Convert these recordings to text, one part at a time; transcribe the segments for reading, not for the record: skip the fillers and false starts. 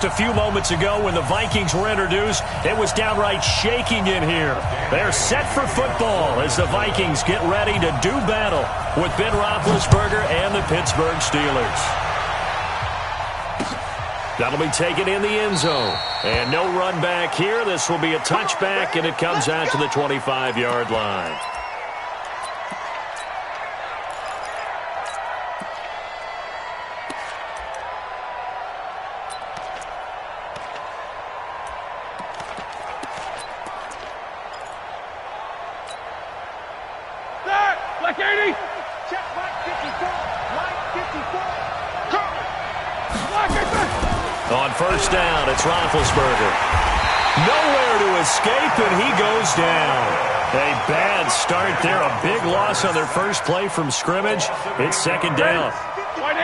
just a few moments ago when the Vikings were introduced, it was downright shaking in here. They're set for football as the Vikings get ready to do battle with Ben Roethlisberger and the Pittsburgh Steelers. That'll be taken in the end zone. And no run back here. This will be a touchback, and it comes out to the 25-yard line. Black 80. Check Black 54. Black 54. Go. Black 50. On first down, it's Roethlisberger. Nowhere to escape, and he goes down. A bad start there. A big loss on their first play from scrimmage. It's second down.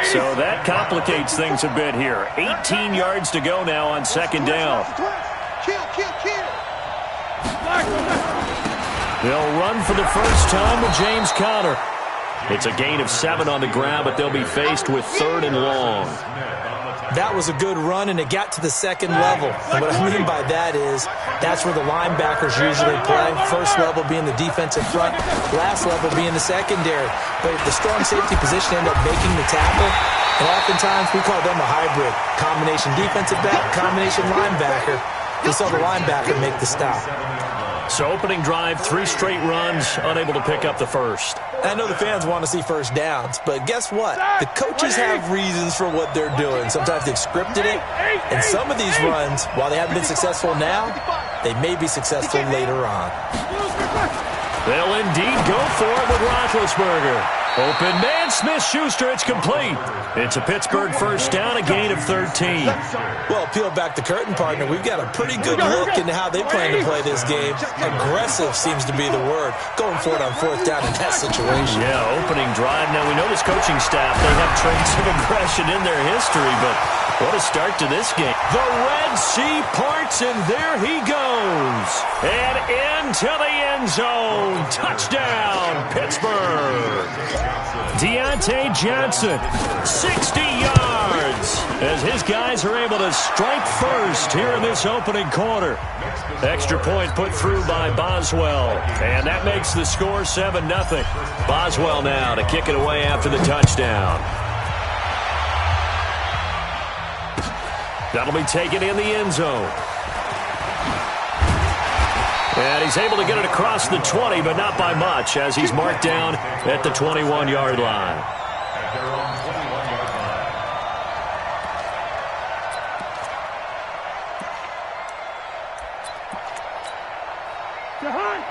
So that complicates things a bit here. 18 yards to go now on second down. Kill. They'll run for the first time with James Conner. It's a gain of 7 on the ground, but they'll be faced with 3rd and long. That was a good run, and it got to the second level. And what I mean by that is that's where the linebackers usually play. First level being the defensive front, last level being the secondary. But the strong safety position ended up making the tackle, and oftentimes we call them a hybrid. Combination defensive back, combination linebacker. We saw the linebacker make the stop. So opening drive, 3 straight runs, unable to pick up the first. I know the fans want to see first downs, but guess what? The coaches have reasons for what they're doing. Sometimes they've scripted it, and some of these runs, while they haven't been successful now, they may be successful later on. They'll indeed go for it with Roethlisberger. Open man, Smith-Schuster, it's complete. It's a Pittsburgh first down, a gain of 13. Well, peel back the curtain, partner. We've got a pretty good look into how they plan to play this game. Aggressive seems to be the word. Going for it on fourth down in that situation. Yeah, opening drive. Now, we know this coaching staff, they have traits of aggression in their history, but what a start to this game. The Red Sea parts, and there he goes. And into the end zone. Touchdown, Pittsburgh. Deontay Johnson, 60 yards, as his guys are able to strike first here in this opening quarter. Extra point put through by Boswell, and that makes the score 7-0. Boswell now to kick it away after the touchdown. That'll be taken in the end zone. And he's able to get it across the 20, but not by much, as he's marked down at the 21-yard line.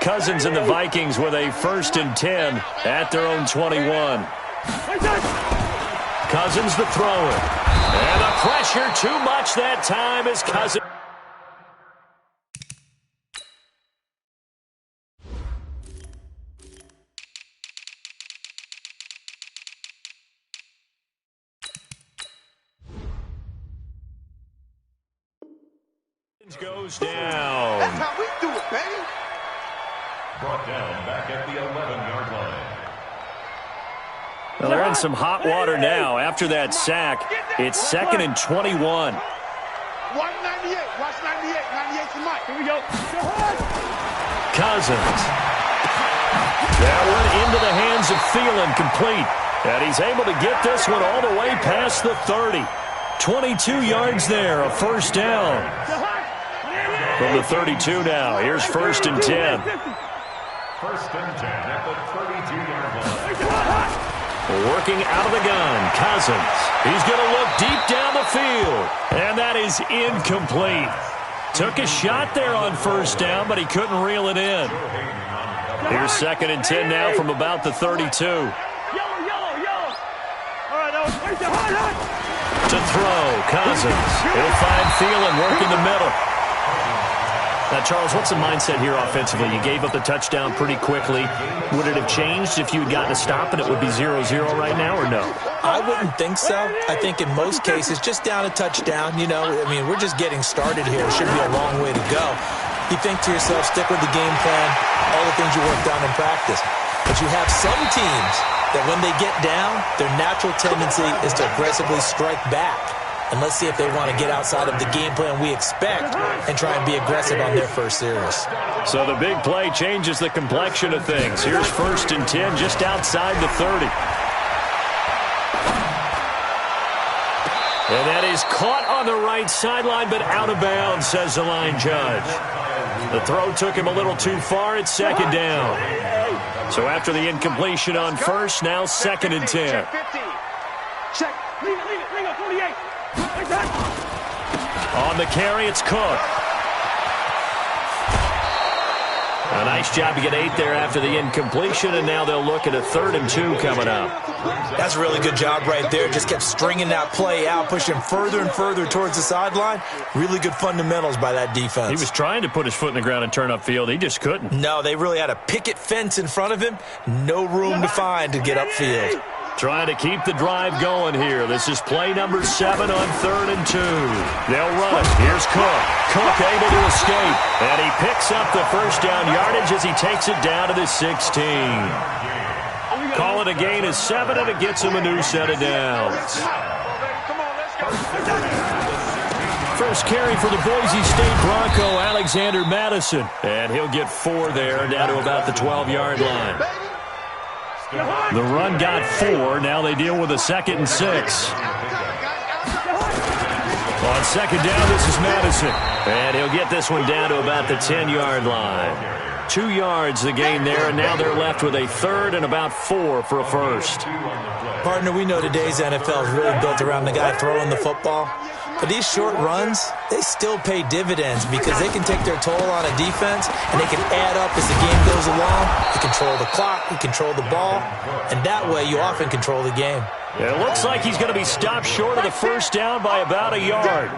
Cousins and the Vikings with a 1st and 10 at their own 21. Cousins the thrower. And the pressure too much that time as Cousins. Goes down. That's how we do it, baby. Brought down back at the 11-yard line. Well, they're in some hot water now. After that sack, it's 2nd and 21. Watch 98. Watch 98. 98 to Mike. Here we go. Cousins. That one into the hands of Thielen, complete. And he's able to get this one all the way past the 30. 22 yards there, a first down. From the 32 now, here's 1st and 10. 1st and 10 at the 32-yard line. Working out of the gun, Cousins. He's going to look deep down the field, and that is incomplete. Took a shot there on first down, but he couldn't reel it in. Here's 2nd and 10 now from about the 32. Yellow. All right, To throw, Cousins. He'll find Thielen working the middle. Now, Charles, what's the mindset here offensively? You gave up the touchdown pretty quickly. Would it have changed if you had gotten a stop and it would be 0-0 right now, or no? I wouldn't think so. I think in most cases, just down a touchdown, we're just getting started here. It should be a long way to go. You think to yourself, stick with the game plan, all the things you worked on in practice. But you have some teams that when they get down, their natural tendency is to aggressively strike back. And let's see if they want to get outside of the game plan we expect and try and be aggressive on their first series. So the big play changes the complexion of things. Here's 1st and 10 just outside the 30. And that is caught on the right sideline, but out of bounds, says the line judge. The throw took him a little too far. It's 2nd down. So after the incompletion on 1st, now 2nd and 10. Check. Lean it, 48. Like that. On the carry, it's Cook. A nice job to get 8 there after the incompletion, and now they'll look at a 3rd and 2 coming up. That's a really good job right there. Just kept stringing that play out, pushing further and further towards the sideline. Really good fundamentals by that defense. He was trying to put his foot in the ground and turn upfield. He just couldn't. No, they really had a picket fence in front of him. No room to find to get upfield. Trying to keep the drive going here. This is play number 7 on 3rd and 2. They'll run it. Here's Cook. Cook able to escape. And he picks up the 1st down yardage as he takes it down to the 16. Call it a gain of 7, and it gets him a new set of downs. First carry for the Boise State Bronco, Alexander Madison. And he'll get 4 there, down to about the 12-yard line. The run got 4. Now they deal with a 2nd and 6. On 2nd down, this is Madison. And he'll get this one down to about the 10-yard line. 2 yards the gain there, and now they're left with a 3rd and about 4 for a 1st. Partner, we know today's NFL is really built around the guy throwing the football. But these short runs, they still pay dividends because they can take their toll on a defense and they can add up as the game goes along. You control the clock, you control the ball, and that way you often control the game. It looks like he's going to be stopped short of the 1st down by about a yard.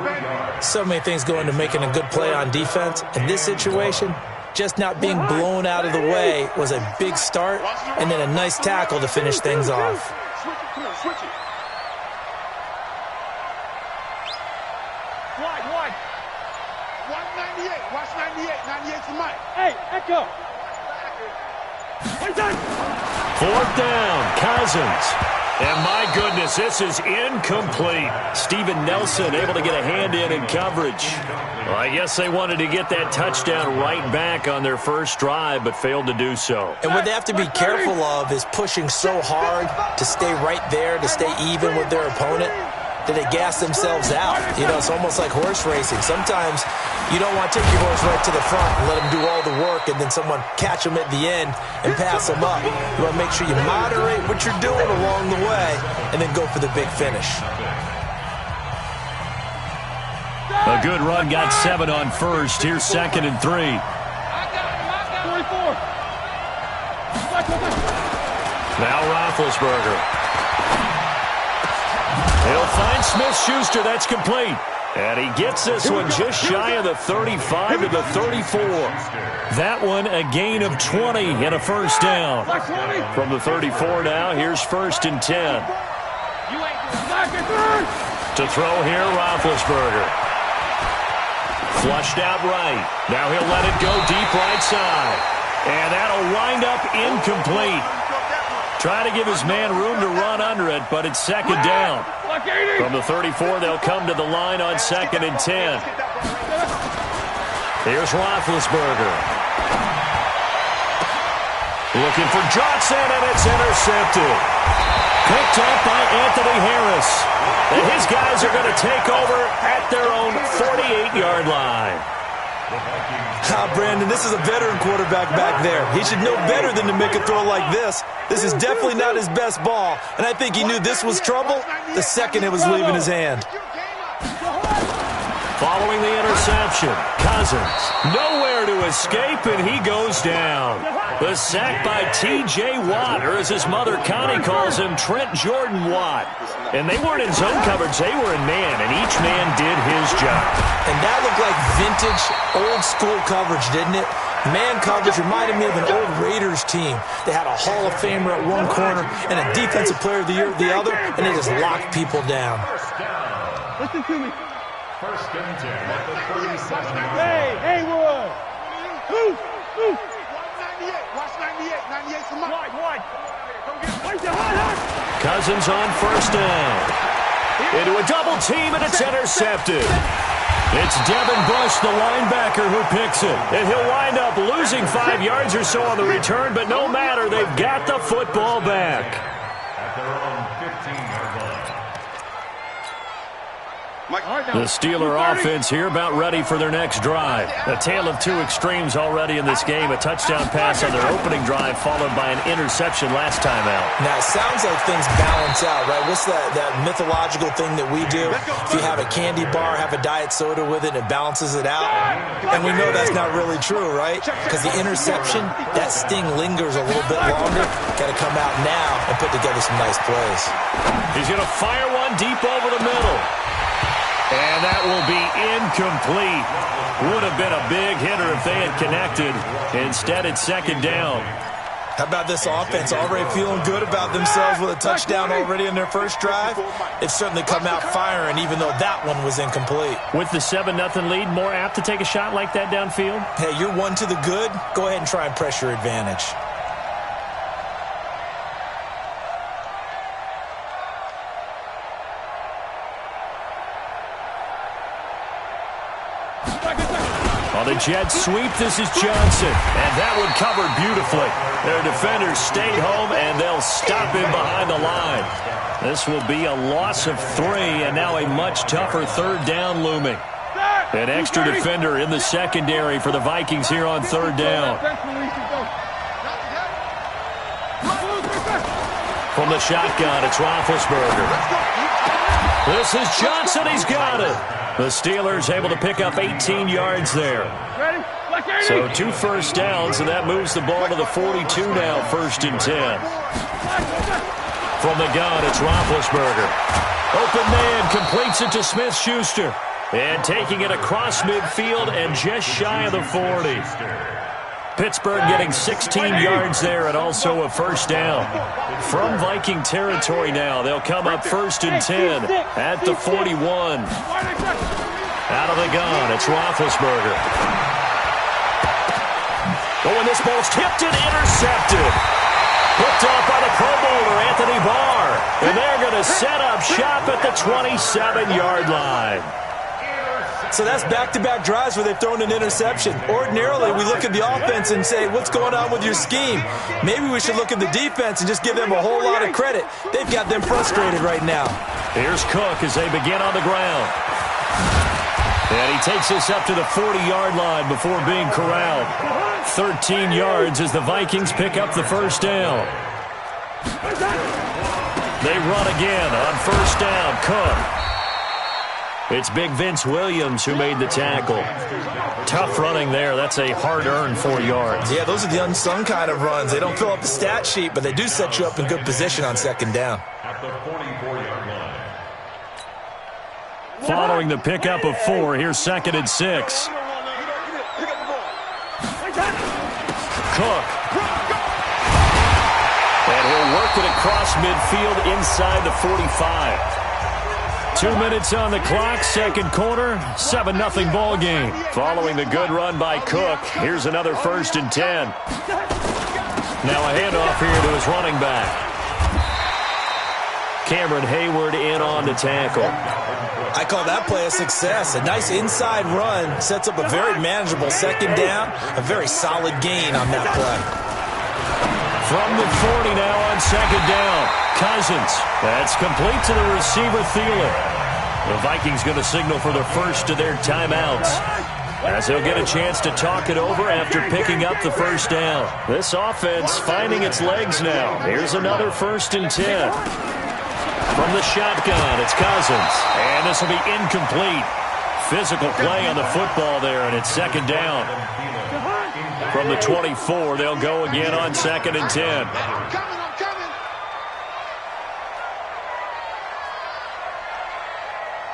So many things go into making a good play on defense. In this situation, just not being blown out of the way was a big start, and then a nice tackle to finish things off. Switch it. Wide. 198. Watch 98. 98 to Mike. Hey, Echo. 4th down, Cousins. And my goodness, this is incomplete. Steven Nelson able to get a hand in coverage. Well, I guess they wanted to get that touchdown right back on their first drive, but failed to do so. And what they have to be careful of is pushing so hard to stay right there, to stay even with their opponent, that they gas themselves out. You know, it's almost like horse racing. Sometimes you don't want to take your horse right to the front and let them do all the work and then someone catch them at the end and pass them up. You want to make sure you moderate what you're doing along the way and then go for the big finish. A good run got 7 on 1st. Here's 2nd and 3. Now Roethlisberger. He'll find Smith-Schuster. That's complete. And he gets this one just shy of the 35 to the 34. That one a gain of 20 and a 1st down. From the 34 now, here's 1st and 10. To throw here, Roethlisberger. Flushed out right. Now he'll let it go deep right side. And that'll wind up incomplete. Try to give his man room to run under it, but it's 2nd down. From the 34, they'll come to the line on 2nd and 10. Here's Roethlisberger. Looking for Johnson, and it's intercepted. Picked up by Anthony Harris. And his guys are going to take over at their own 48-yard line. Brandon, this is a veteran quarterback back there. He should know better than to make a throw like this. This is definitely not his best ball, and I think he knew this was trouble the second it was leaving his hand. Following the interception, Cousins nowhere to escape, and he goes down. The sack by T.J. Watt, or as his mother Connie calls him, Trent Jordan Watt. And they weren't in zone coverage, they were in man, and each man did his job. And that looked like vintage, old-school coverage, didn't it? Man coverage reminded me of an old Raiders team. They had a Hall of Famer at one corner and a Defensive Player of the Year at the other, and they just locked people down. Listen to me. 1st and 10 at the 37. Hey, Haywood. Who? 198. Watch 98. 98 to Mike. Wide. Cousins on 1st down. Into a double team, and it's intercepted. It's Devin Bush, the linebacker, who picks it. And he'll wind up losing 5 yards or so on the return, but no matter, they've got the football back. At their own 15-yard line. The Steeler offense here about ready for their next drive. A tale of two extremes already in this game. A touchdown pass on their opening drive followed by an interception last time out. Now, it sounds like things balance out, right? What's that mythological thing that we do? If you have a candy bar, have a diet soda with it, it balances it out. And we know that's not really true, right? Because the interception, that sting lingers a little bit longer. Got to come out now and put together some nice plays. He's going to fire one deep over the middle. And that will be incomplete. Would have been a big hitter if they had connected. Instead, it's second down. How about this offense already feeling good about themselves with a touchdown already in their first drive? They've certainly come out firing, even though that one was incomplete. With the 7-0 lead, more apt to take a shot like that downfield? Hey, you're one to the good. Go ahead and try and press your advantage. On the jet sweep, this is Johnson. And that one covered beautifully. Their defenders stayed home, and they'll stop him behind the line. This will be a loss of 3, and now a much tougher third down looming. An extra defender in the secondary for the Vikings here on third down. From the shotgun, it's Roethlisberger. This is Johnson. He's got it. The Steelers able to pick up 18 yards there. So 2 first downs, and that moves the ball to the 42 now, 1st and 10. From the gun, it's Roethlisberger. Open man completes it to Smith-Schuster. And taking it across midfield and just shy of the 40. Pittsburgh getting 16 yards there and also a first down. From Viking territory now, they'll come up 1st and 10 at the 41. Out of the gun, it's Roethlisberger. Oh, and this ball's tipped and intercepted. Picked off by the Pro Bowler, Anthony Barr. And they're going to set up shop at the 27-yard line. So that's back-to-back drives where they've thrown an interception. Ordinarily, we look at the offense and say, what's going on with your scheme? Maybe we should look at the defense and just give them a whole lot of credit. They've got them frustrated right now. Here's Cook as they begin on the ground. And he takes this up to the 40-yard line before being corralled. 13 yards as the Vikings pick up the first down. They run again on first down. Cook. It's big Vince Williams who made the tackle. Tough running there. That's a hard-earned 4 yards. Yeah, those are the unsung kind of runs. They don't fill up the stat sheet, but they do set you up in good position on second down. At the 44-yard line. Following the pickup of 4, here's 2nd and 6. Cook. And he'll work it across midfield inside the 45. 2 minutes on the clock, second quarter, 7-0 ball game. Following the good run by Cook, here's another 1st and 10. Now a handoff here to his running back. Cameron Hayward in on the tackle. I call that play a success. A nice inside run sets up a very manageable second down, a very solid gain on that play. From the 40 now on second down. Cousins. That's complete to the receiver, Thielen. The Vikings going to signal for the first of their timeouts, as they'll get a chance to talk it over after picking up the first down. This offense finding its legs now. Here's another 1st and 10. From the shotgun, it's Cousins. And this will be incomplete. Physical play on the football there, and it's second down. From the 24, they'll go again on 2nd and 10.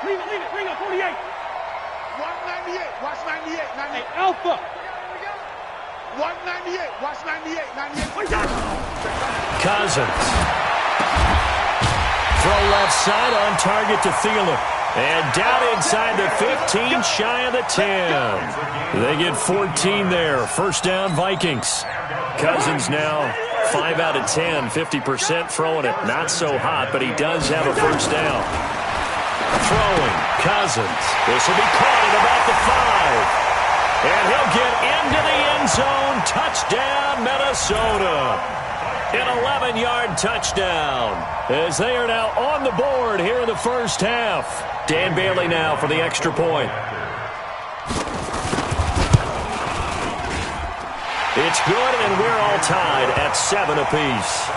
Bring up 48. Watch 98. Watch 98. 98. Alpha. 198. Watch 98. 98. Cousins. Throw left side on target to Thielen. And down inside the 15, shy of the 10. They get 14 there. First down, Vikings. Cousins now 5 out of 10, 50% throwing it. Not so hot, but he does have a first down. Throwing, Cousins. This will be caught at about the 5. And he'll get into the end zone. Touchdown, Minnesota. An 11-yard touchdown as they are now on the board here in the first half. Dan Bailey now for the extra point. It's good, and we're all tied at 7 apiece.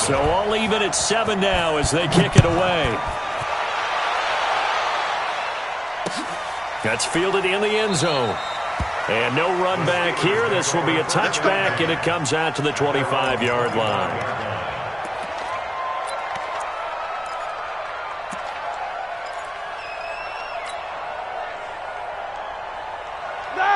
So all even at 7 now as they kick it away. That's fielded in the end zone. And no run back here. This will be a touchback, and it comes out to the 25-yard line.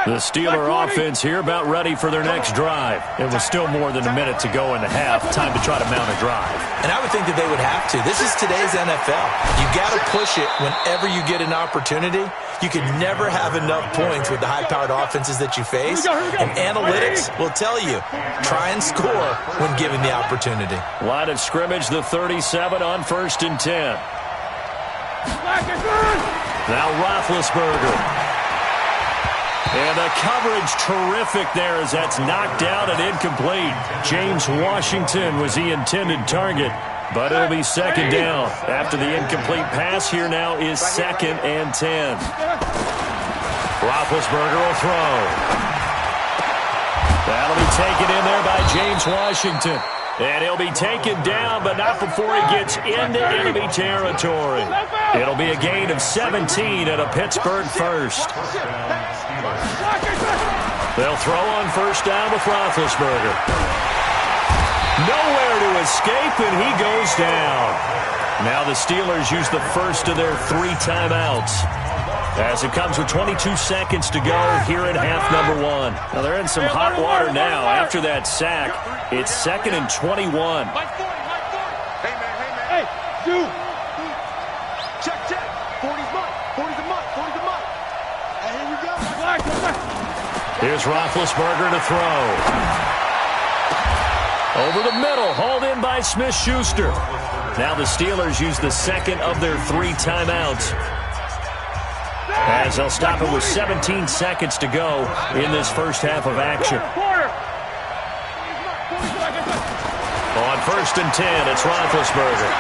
The Steeler offense here about ready for their next drive. It was still more than a minute to go in the half. Time to try to mount a drive. And I would think that they would have to. This is today's NFL. You got to push it whenever you get an opportunity. You can never have enough points with the high-powered offenses that you face. And analytics will tell you, try and score when given the opportunity. Line of scrimmage, the 37 on 1st and 10. Now Roethlisberger. And the coverage terrific there as that's knocked down and incomplete. James Washington was the intended target, but it'll be second down. After the incomplete pass, here now is 2nd and 10. Roethlisberger will throw. That'll be taken in there by James Washington. And he'll be taken down, but not before he gets into enemy territory. It'll be a gain of 17 and a Pittsburgh first. They'll throw on first down with Roethlisberger. Nowhere to escape, and he goes down. Now the Steelers use the first of their 3 timeouts, as it comes with 22 seconds to go here in half number 1. Now they're in some hot water now. After that sack, it's 2nd and 21. Hey, man. Hey, dude. Check. 40's mine. 40's a mine. 40's a mine. And here we go. Here's Roethlisberger to throw. Over the middle, hauled in by Smith-Schuster. Now the Steelers use the second of their 3 timeouts, as they'll stop it with 17 seconds to go in this first half of action. On 1st and 10, it's Roethlisberger.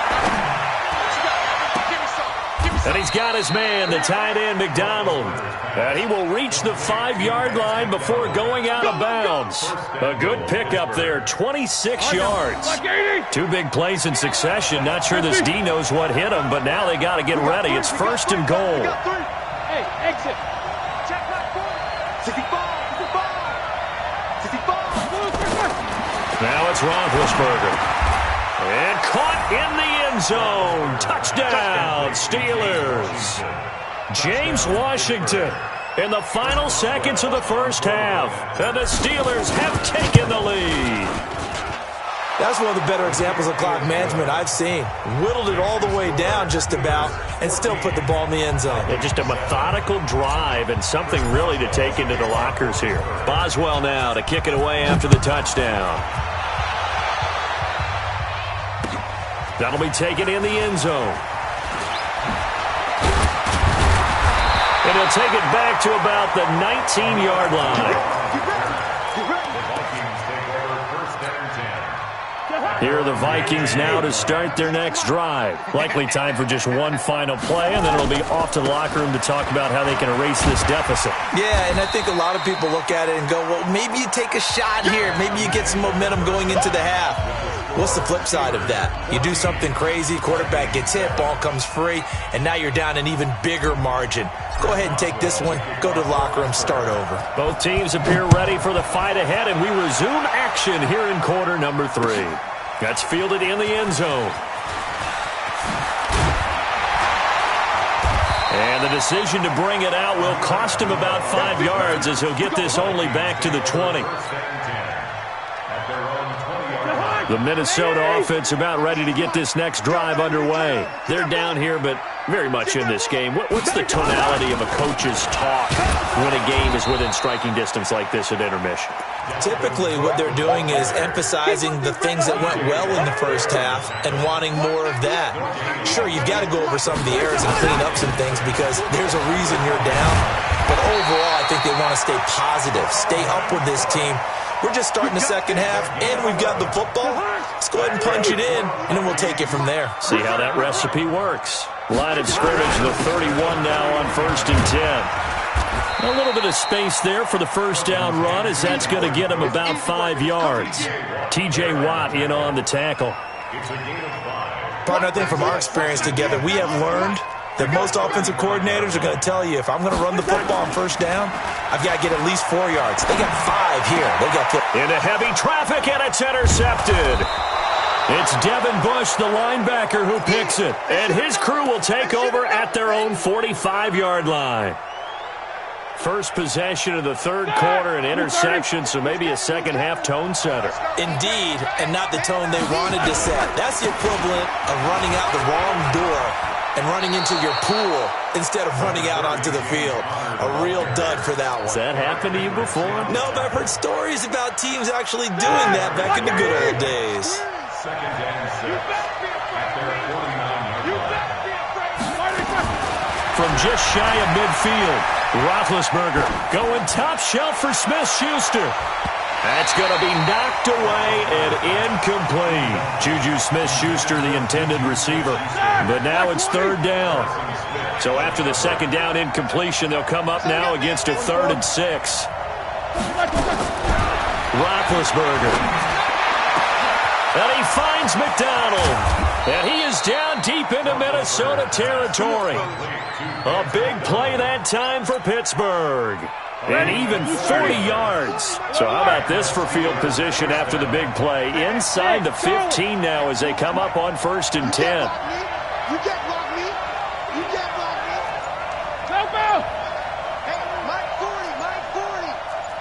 And he's got his man, the tight end, McDonald. And he will reach the 5-yard line before going out of bounds. A good pickup there, 26 yards. 2 big plays in succession. Not sure this D knows what hit him, but now they got to get ready. It's 1st and goal. Hey, exit. Check right forward. 65. Now it's Roethlisberger. And caught in the end zone. Touchdown, Steelers. James Washington in the final seconds of the first half. And the Steelers have taken the lead. That's one of the better examples of clock management I've seen. Whittled it all the way down just about and still put the ball in the end zone. Yeah, just a methodical drive and something really to take into the lockers here. Boswell now to kick it away after the touchdown. That'll be taken in the end zone. And he'll take it back to about the 19-yard line. Here are the Vikings now to start their next drive. Likely time for just one final play, and then it'll be off to the locker room to talk about how they can erase this deficit. Yeah, and I think a lot of people look at it and go, well, maybe you take a shot here. Maybe you get some momentum going into the half. What's the flip side of that? You do something crazy, quarterback gets hit, ball comes free, and now you're down an even bigger margin. Go ahead and take this one, go to the locker room, start over. Both teams appear ready for the fight ahead, and we resume action here in quarter number 3. That's fielded in the end zone. And the decision to bring it out will cost him about 5 yards, as he'll get this only back to the 20. The Minnesota offense about ready to get this next drive underway. They're down here, but very much in this game. What's the tonality of a coach's talk when a game is within striking distance like this at intermission? Typically, what they're doing is emphasizing the things that went well in the first half and wanting more of that. Sure, you've got to go over some of the errors and clean up some things because there's a reason you're down. But overall, I think they want to stay positive, stay up with this team. We're just starting the second half, and we've got the football. Let's go ahead and punch it in, and then we'll take it from there. See how that recipe works. Line of scrimmage, the 31 now on 1st and 10. A little bit of space there for the first down run as that's going to get him about 5 yards. T.J. Watt in on the tackle. Partner, I think from our experience together, we have learned that most offensive coordinators are going to tell you, if I'm going to run the football on first down, I've got to get at least 4 yards. They got 5 here. They got into heavy traffic, and it's intercepted. It's Devin Bush, the linebacker, who picks it. And his crew will take over at their own 45-yard line. First possession of the third quarter, an interception, so maybe a second-half tone setter. Indeed, and not the tone they wanted to set. That's the equivalent of running out the wrong door and running into your pool instead of running out onto the field. A real dud for that one. Has that happened to you before? No, but I've heard stories about teams actually doing that back in the good old days. Second and 6 at their 49-yard line. From just shy of midfield, Roethlisberger going top shelf for Smith-Schuster. That's going to be knocked away and incomplete. Juju Smith-Schuster, the intended receiver. But now it's third down. So after the second down incompletion, they'll come up now against a 3rd and 6. Roethlisberger. And he finds McDonald. And he is down deep into Minnesota territory. A big play that time for Pittsburgh. And even 40 yards. So how about this for field position after the big play? Inside the 15 now as they come up on 1st and 10. You can't block me. You can't block me. Help out. Hey, Mike 40, Mike 40.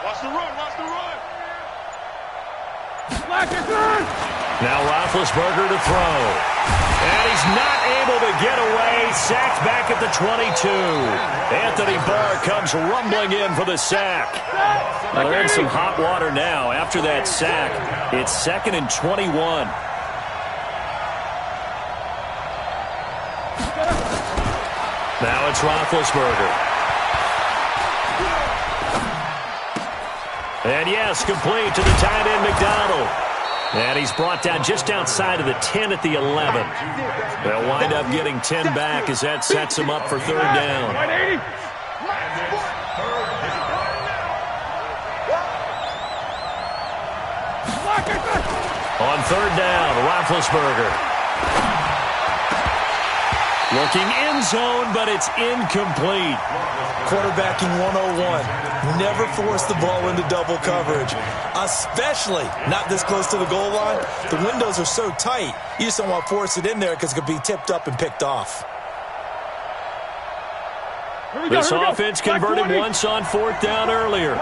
Watch the run, watch the run. Black is run. Now Roethlisberger to throw. And he's not able to get away. Sacked back at the 22. Anthony Barr comes rumbling in for the sack. Well, they're in some hot water now. After that sack, it's 2nd and 21. Now it's Roethlisberger. And yes, complete to the tight end McDonald. And he's brought down just outside of the 10 at the 11. They'll wind up getting 10 back as that sets him up for third down. On third down, Roethlisberger. Looking end zone, but it's incomplete. Quarterbacking 101. Never force the ball into double coverage, especially not this close to the goal line. The windows are so tight, you just don't want to force it in there because it could be tipped up and picked off. This offense converted once on 4th down earlier.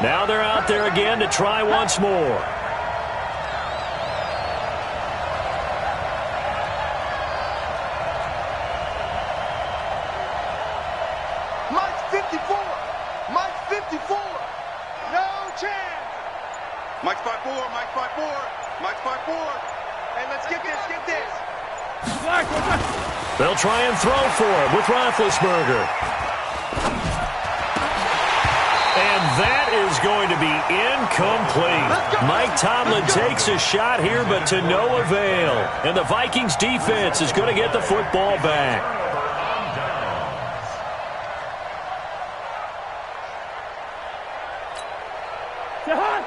Now they're out there again to try once more. Mike's 5-4, Mike's 5-4, Mike's 5-4. Hey, let's get this. They'll try and throw for it with Roethlisberger. And that is going to be incomplete. Mike Tomlin takes a shot here, but to no avail. And the Vikings defense is going to get the football back.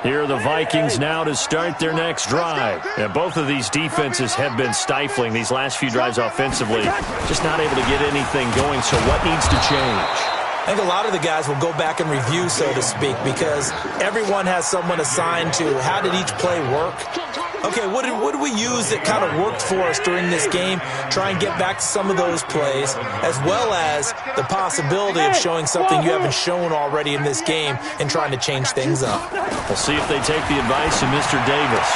Here are the Vikings now to start their next drive. And both of these defenses have been stifling these last few drives offensively. Just not able to get anything going, so what needs to change? I think a lot of the guys will go back and review, so to speak, because everyone has someone assigned to how did each play work. Okay, what did we use that kind of worked for us during this game? Try and get back to some of those plays, as well as the possibility of showing something you haven't shown already in this game and trying to change things up. We'll see if they take the advice of Mr. Davis.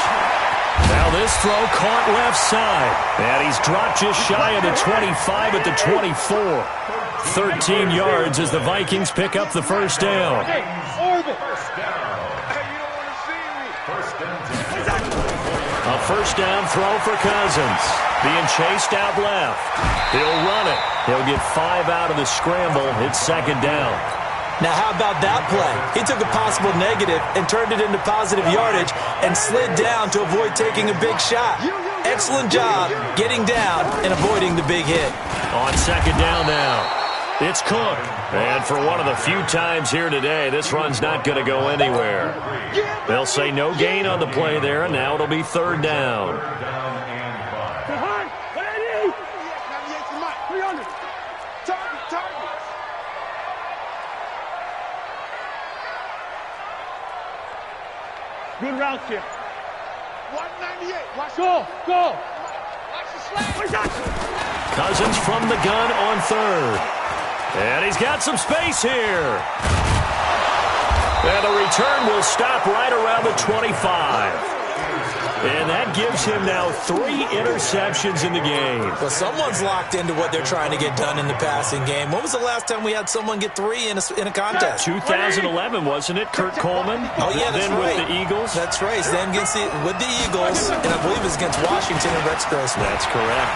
Now this This throw caught left side. And he's dropped just shy of the 25 at the 24. 13 yards as the Vikings pick up the first down. A first down throw for Cousins. Being chased out left. He'll run it. He'll get 5 out of the scramble. It's second down. Now, how about that play? He took a possible negative and turned it into positive yardage and slid down to avoid taking a big shot. Excellent job getting down and avoiding the big hit. On second down now, it's Cook. And for one of the few times here today, this run's not going to go anywhere. They'll say no gain on the play there, and now it'll be third down. Good routes here. 198. Watch go. Watch the slant. Cousins from the gun on third. And he's got some space here. And the return will stop right around the 25. And that gives him now 3 interceptions in the game. Well, someone's locked into what they're trying to get done in the passing game. When was the last time we had someone get 3 in a contest? 2011, wasn't it? Kurt Coleman? Oh, yeah, that's then right. With the Eagles? That's right. Then with the Eagles, and I believe it's against Washington and Rex Grossman. That's correct.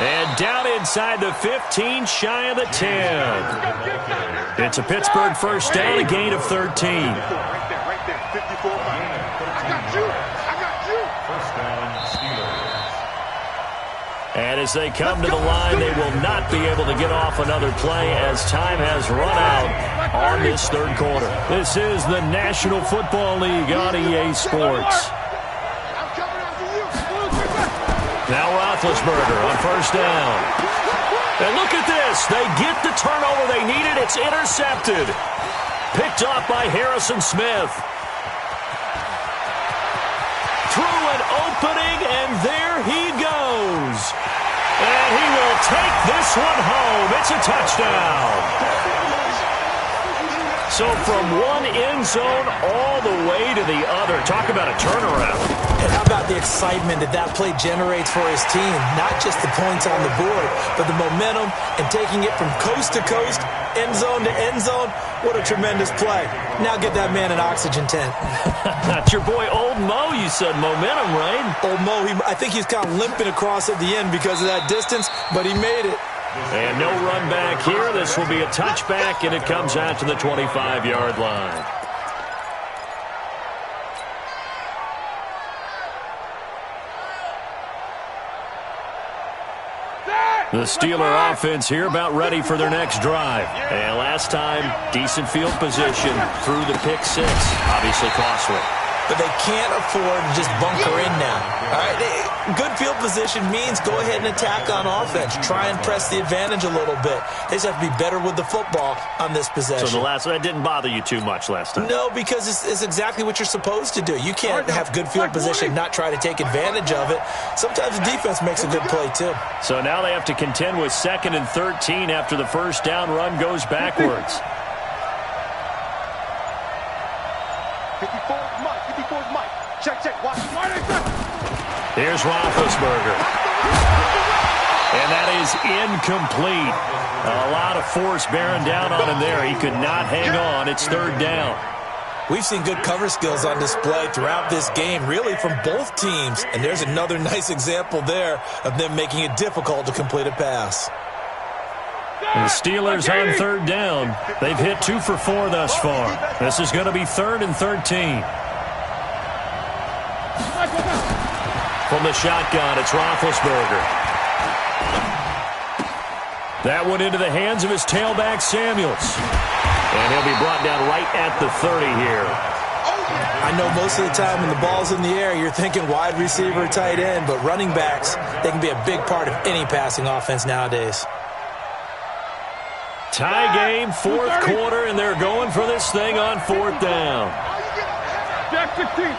And down inside the 15, shy of the 10. It's a Pittsburgh first down, a gain of 13. And as they come to the line, they will not be able to get off another play as time has run out on this third quarter. This is the National Football League on EA Sports. Now Roethlisberger on first down. And look at this. They get the turnover they needed. It's intercepted. Picked off by Harrison Smith. Through an opening, and there he goes. And he will take this one home. It's a touchdown. So from one end zone all the way to the other. Talk about a turnaround. And how about the excitement that play generates for his team? Not just the points on the board, but the momentum and taking it from coast to coast, end zone to end zone. What a tremendous play. Now get that man an oxygen tent. That's your boy Old Mo. You said momentum, right? Old Mo, I think he's kind of limping across at the end because of that distance, but he made it. And no run back here. This will be a touchback, and it comes out to the 25-yard line. The Steeler offense here about ready for their next drive. And last time, decent field position through the pick six. Obviously costly. But they can't afford to just bunker in now. All right, good field position means go ahead and attack on offense. Try and press the advantage a little bit. They just have to be better with the football on this possession. So that didn't bother you too much last time? No, because it's exactly what you're supposed to do. You can't have good field position and not try to take advantage of it. Sometimes the defense makes a good play, too. So now they have to contend with 2nd and 13 after the first down run goes backwards. 54 Mike. Check. Watch. Here's Roethlisberger. And that is incomplete. A lot of force bearing down on him there. He could not hang on. It's third down. We've seen good cover skills on display throughout this game, really from both teams. And there's another nice example there of them making it difficult to complete a pass. And the Steelers on third down. They've hit 2 for 4 thus far. This is going to be 3rd and 13. From the shotgun, it's Roethlisberger. That one into the hands of his tailback, Samuels. And he'll be brought down right at the 30 here. I know most of the time when the ball's in the air, you're thinking wide receiver, tight end, but running backs, they can be a big part of any passing offense nowadays. Tie game, 4th quarter, and they're going for this thing on 4th down. Jack 15.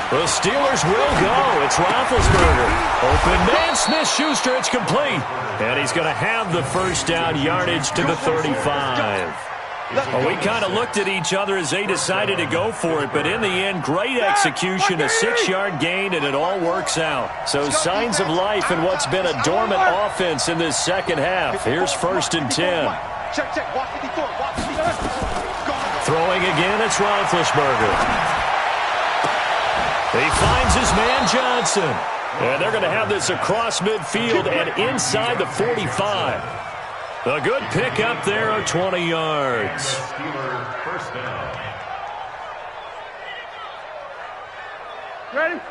The Steelers will go. It's Roethlisberger. Open man, Smith-Schuster. It's complete. And he's going to have the first down, yardage to the 35. Well, we kind of looked at each other as they decided to go for it, but in the end, great execution, a 6-yard gain, and it all works out. So signs of life in what's been a dormant offense in this second half. Here's 1st and 10. Throwing again, it's Roethlisberger. He finds his man Johnson. And they're going to have this across midfield and inside the 45. A good pick up there of 20 yards.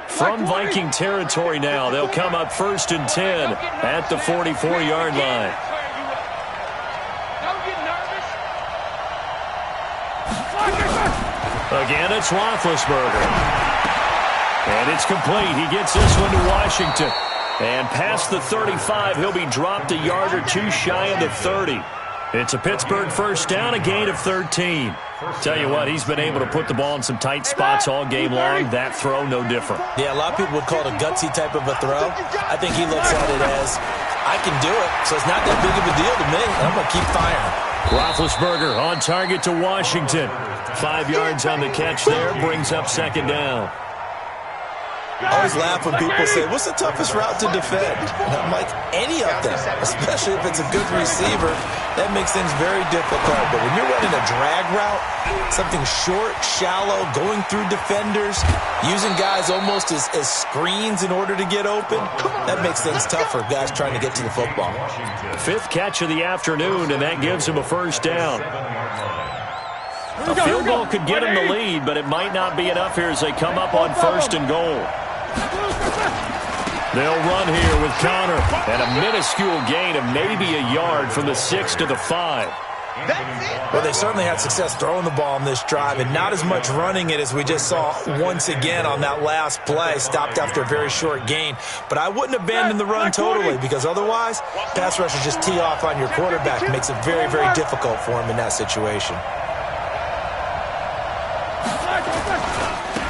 From Viking territory now, they'll come up 1st and 10 at the 44-yard line. Again, it's Roethlisberger. And it's complete. He gets this one to Washington. And past the 35, he'll be dropped a yard or two shy of the 30. It's a Pittsburgh first down, a gain of 13. Tell you what, he's been able to put the ball in some tight spots all game long. That throw, no different. Yeah, a lot of people would call it a gutsy type of a throw. I think he looks at it as, I can do it, so it's not that big of a deal to me. I'm going to keep firing. Roethlisberger on target to Washington. 5 yards on the catch there, brings up 2nd down. I always laugh when people say, what's the toughest route to defend? And I'm like, any of them, especially if it's a good receiver. That makes things very difficult. But when you're running a drag route, something short, shallow, going through defenders, using guys almost as screens in order to get open, that makes things tough for guys trying to get to the football. 5th catch of the afternoon, and that gives him a first down. A field goal could get him the lead, but it might not be enough here as they come up on 1st and goal. They'll run here with Connor, and a minuscule gain of maybe a yard from the 6 to the 5. Well, they certainly had success throwing the ball on this drive, and not as much running it as we just saw once again on that last play, stopped after a very short gain. But I wouldn't abandon the run totally, because otherwise, pass rushers just tee off on your quarterback. It makes it very, very difficult for him in that situation.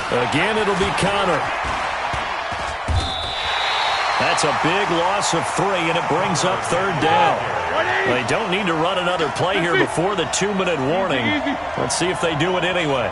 Again, it'll be Connor. That's a big loss of 3, and it brings up 3rd down. They don't need to run another play here before the 2-minute warning. Let's see if they do it anyway.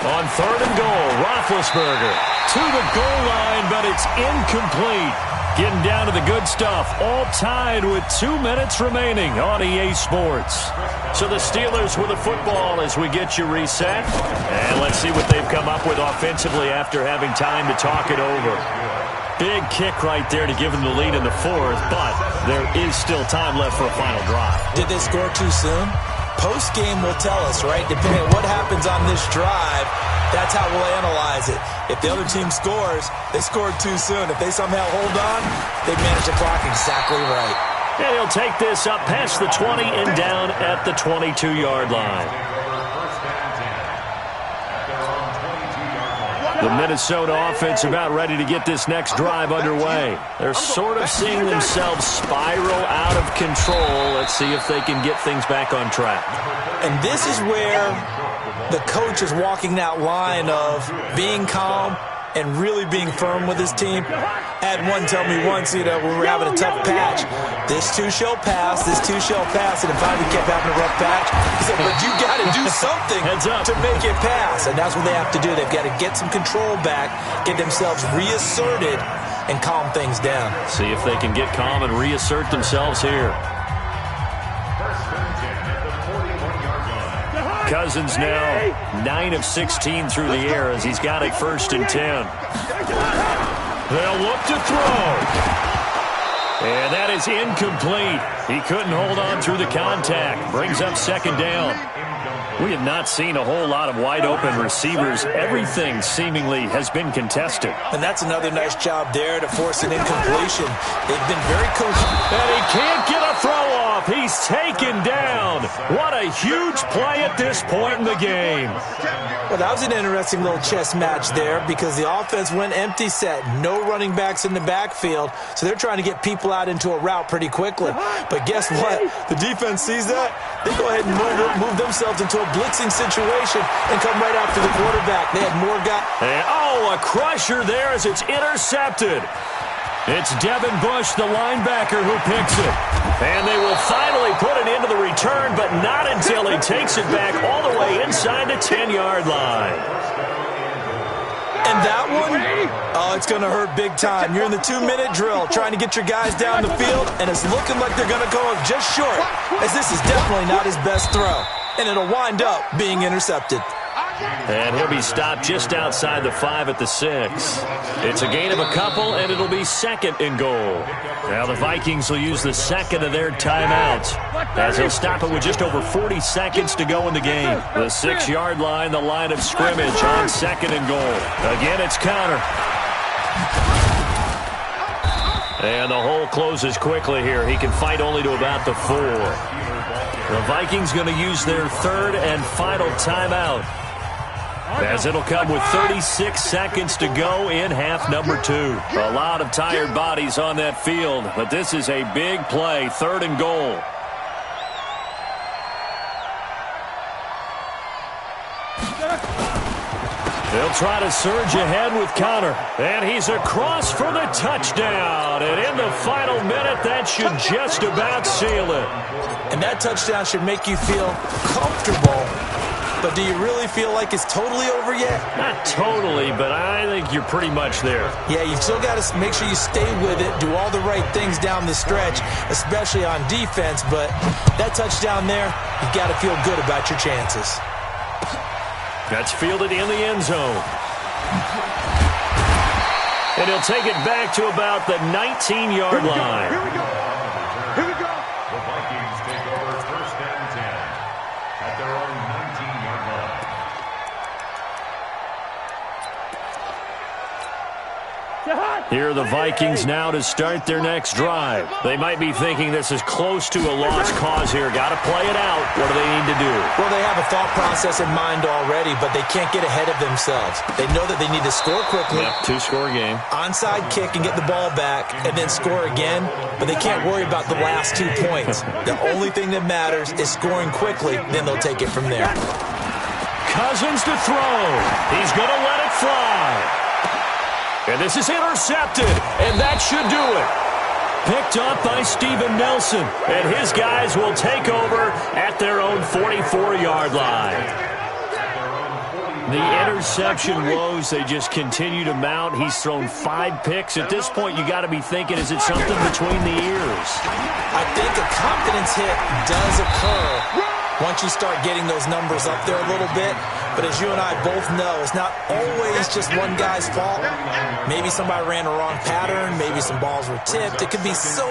On 3rd and goal, Roethlisberger to the goal line, but it's incomplete. Getting down to the good stuff, all tied with 2 minutes remaining on EA Sports. So the Steelers with the football as we get you reset. And let's see what they've come up with offensively after having time to talk it over. Big kick right there to give them the lead in the 4th, but there is still time left for a final drive. Did they score too soon? Post-game will tell us, right? Depending on what happens on this drive, that's how we'll analyze it. If the other team scores, they scored too soon. If they somehow hold on, they manage the clock exactly right. And he'll take this up past the 20 and down at the 22-yard line. The Minnesota offense about ready to get this next drive underway. They're sort of seeing themselves spiral out of control. Let's see if they can get things back on track. And this is where the coach is walking that line of being calm and really being firm with his team. I had one tell me once, when we were having a tough patch, this too shall pass, this too shall pass, and if I kept having a rough patch, he said, but you got to do something to make it pass, and that's what they have to do. They've got to get some control back, get themselves reasserted, and calm things down. See if they can get calm and reassert themselves here. Cousins now 9 of 16 through the air as he's got a 1st and 10. They'll look to throw. And that is incomplete. He couldn't hold on through the contact. Brings up 2nd down. We have not seen a whole lot of wide-open receivers. Everything seemingly has been contested. And that's another nice job there to force an incompletion. They've been very coaching. And he can't get a throw off. He's taken down. What a huge play at this point in the game. Well, that was an interesting little chess match there because the offense went empty set. No running backs in the backfield, so they're trying to get people out into a route pretty quickly. But guess what? The defense sees that. They go ahead and move themselves into go blitzing situation and come right after the quarterback. They had more guys. And, oh, a crusher there as it's intercepted. It's Devin Bush, the linebacker, who picks it. And they will finally put it into the return, but not until he takes it back all the way inside the 10-yard line. And that one, oh, it's going to hurt big time. You're in the 2-minute drill trying to get your guys down the field, and it's looking like they're going to go just short, as this is definitely not his best throw. And it'll wind up being intercepted. And he'll be stopped just outside the 5 at the 6. It's a gain of a couple, and it'll be 2nd and goal. Now the Vikings will use the second of their timeouts, as he'll stop it with just over 40 seconds to go in the game. The 6-yard line, the line of scrimmage on 2nd and goal. Again, it's Connor. And the hole closes quickly here. He can fight only to about the 4. The Vikings going to use their 3rd and final timeout, as it'll come with 36 seconds to go in half number 2. A lot of tired bodies on that field, but this is a big play, 3rd and goal. They'll try to surge ahead with Connor, and he's across for the touchdown. And in the final minute, that should just about seal it. And that touchdown should make you feel comfortable. But do you really feel like it's totally over yet? Not totally, but I think you're pretty much there. Yeah, you've still got to make sure you stay with it, do all the right things down the stretch, especially on defense. But that touchdown there, you've got to feel good about your chances. That's fielded in the end zone. And he'll take it back to about the 19-yard line. Here we go. Here we go. The Vikings take over 1st and 10 at their own 19-yard line. Here are the Vikings now to start their next drive. They might be thinking this is close to a lost cause here. Got to play it out. What do they need to do? Well, they have a thought process in mind already, but they can't get ahead of themselves. They know that they need to score quickly. Yep, 2-score game. Onside kick and get the ball back and then score again, but they can't worry about the last 2 points. The only thing that matters is scoring quickly, then they'll take it from there. Cousins to throw. He's going to let it fly. And this is intercepted, and that should do it. Picked up by Steven Nelson, and his guys will take over at their own 44-yard line. The interception woes, they just continue to mount. He's thrown 5 picks. At this point, you got to be thinking, is it something between the ears? I think a confidence hit does occur once you start getting those numbers up there a little bit. But as you and I both know, it's not always just one guy's fault. Maybe somebody ran a wrong pattern. Maybe some balls were tipped. It could be so